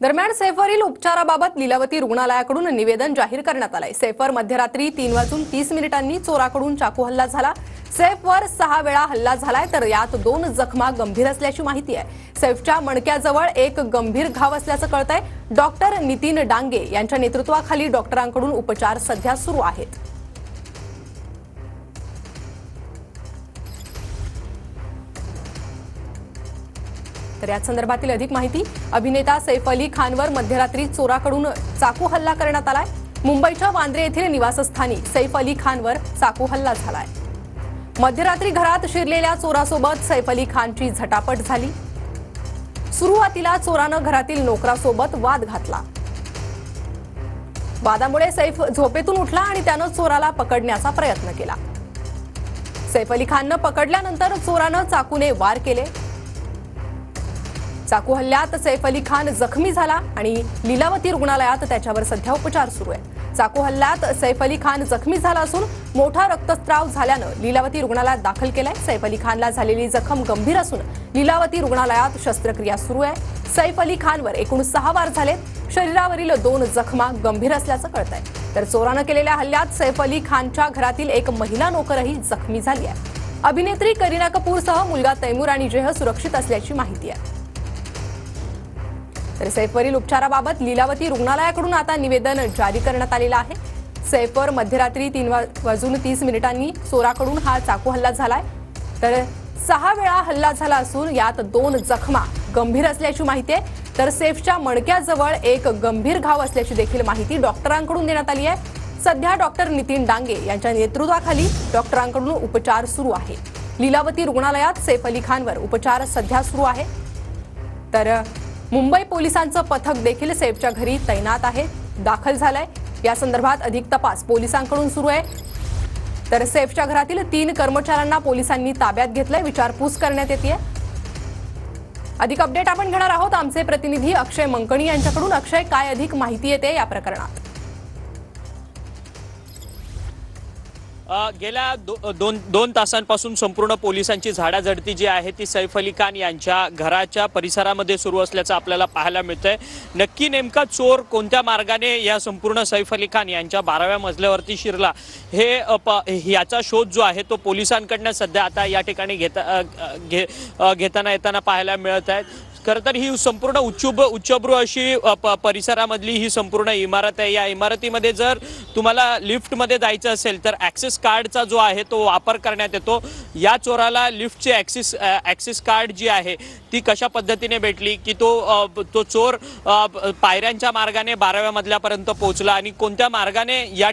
दरम्यान सैफवरील उपचाराबाबत लीलावती रुग्णालयाकडून निवेदन जाहीर करण्यात आलंय। सैफवर मध्यरात्री 3:30 चोराकडून चाकू हल्ला झाला। सैफवर 6 वेळा हल्ला झालाय, तर यात 2 जखमा गंभीर असल्याची माहिती आहे। सैफच्या मणक्याजवळ एक गंभीर घाव असल्याचं कळतंय। डॉक्टर नितीन डांगे यांच्या नेतृत्वाखाली डॉक्टरांकडून उपचार सध्या सुरू आहेत। तर या संदर्भातील अधिक माहिती, अभिनेता सैफ अली खानवर मध्यरात्री चोराकडून चाकू हल्ला करण्यात आलाय। मुंबईच्या वांद्रे येथील निवासस्थानी सैफ अली खानवर चाकू हल्ला झालाय। मध्यरात्री घरात शिरलेल्या चोरासोबत सैफ अली खानची झटापट झाली। सुरुवातीला चोरानं घरातील नोकरासोबत वाद घातला। वादामुळे सैफ झोपेतून उठला आणि त्यानं चोराला पकडण्याचा प्रयत्न केला। सैफ अली खाननं पकडल्यानंतर चोरानं चाकूने वार केले। चाकू हल्ल्यात सैफ अली खान जखमी झाला आणि लीलावती रुग्णालयात त्याच्यावर सध्या उपचार सुरू आहे। चाकू हल्ल्यात सैफ अली खान जखमी झाला असून मोठा रक्तस्राव झाल्यानं लीलावती रुग्णालयात दाखल केलाय। सैफ अली खानला झालेली जखम गंभीर असून लीलावती रुग्णालयात शस्त्रक्रिया सुरू आहे। सैफ अली खानवर एकूण 6 वार झालेत। शरीरावरील 2 जखमा गंभीर असल्याचं कळतंय। तर चोरानं केलेल्या हल्ल्यात सैफ अली खानच्या घरातील एक महिला नोकरही जखमी झाली आहे। अभिनेत्री करीना कपूरसह मुलगा तैमूर आणि जेह सुरक्षित असल्याची माहिती आहे। तर सैफवरील उपचाराबाबत लीलावती रुग्णालयाकडून आता निवेदन जारी करण्यात आलेलं आहे। सैफवर मध्यरात्री 3:30 चोराकडून हा चाकू हल्ला झालाय, तर 6 वेळा हल्ला झाला असून यात 2 जखमा गंभीर असल्याची माहिती आहे। तर सैफच्या मणक्याजवळ एक गंभीर घाव असल्याची देखील माहिती डॉक्टरांकडून देण्यात आली आहे। सध्या डॉक्टर नितीन डांगे यांच्या नेतृत्वाखाली डॉक्टरांकडून उपचार सुरू आहे। लीलावती रुग्णालयात सैफ अली खानवर उपचार सध्या सुरू आहे। तर मुंबई पोलिसांचं पथक देखील सैफच्या घरी तैनात आहे, दाखल झालंय। या संदर्भात अधिक तपास पोलिसांकडून सुरू आहे। तर सैफच्या घरातील 3 कर्मचाऱ्यांना पोलिसांनी ताब्यात घेतलंय, विचारपूस करण्यात येते। अधिक अपडेट आपण घेणार आहोत आमचे प्रतिनिधी अक्षय मंकणी यांच्याकडून। अक्षय, काय अधिक माहिती येते या प्रकरणात? गेल्या दोन तासांपासून संपूर्ण पोलिसांची झाडाझडती जी आहे ती सैफ अली खान यांच्या घराच्या परिसरामध्ये सुरू असल्याचं आपल्याला पाहायला मिळतंय। नक्की नेमका चोर कोणत्या मार्गाने या संपूर्ण सैफ अली खान यांच्या 12व्या मजल्यावरती शिरला याचा शोध जो आहे तो पोलिसांकडनं सध्या आता या ठिकाणी घेताना येताना पाहायला मिळत आहे। खरं तर ही संपूर्ण उच्चभ्रू अशी परिसरामधली ही संपूर्ण इमारत आहे। या इमारतीमध्ये जर तुम्हाला लिफ्टमध्ये जायचं असेल तर ॲक्सेस कार्डचा जो आहे तो वापर करण्यात येतो। या चोराला लिफ्टची ॲक्सेस कार्ड जी आहे ती कशा पद्धतीने भेटली की तो चोर पायऱ्यांच्या मार्गाने 12व्या मजल्यापर्यंत पोहोचला आणि कोणत्या मार्गाने या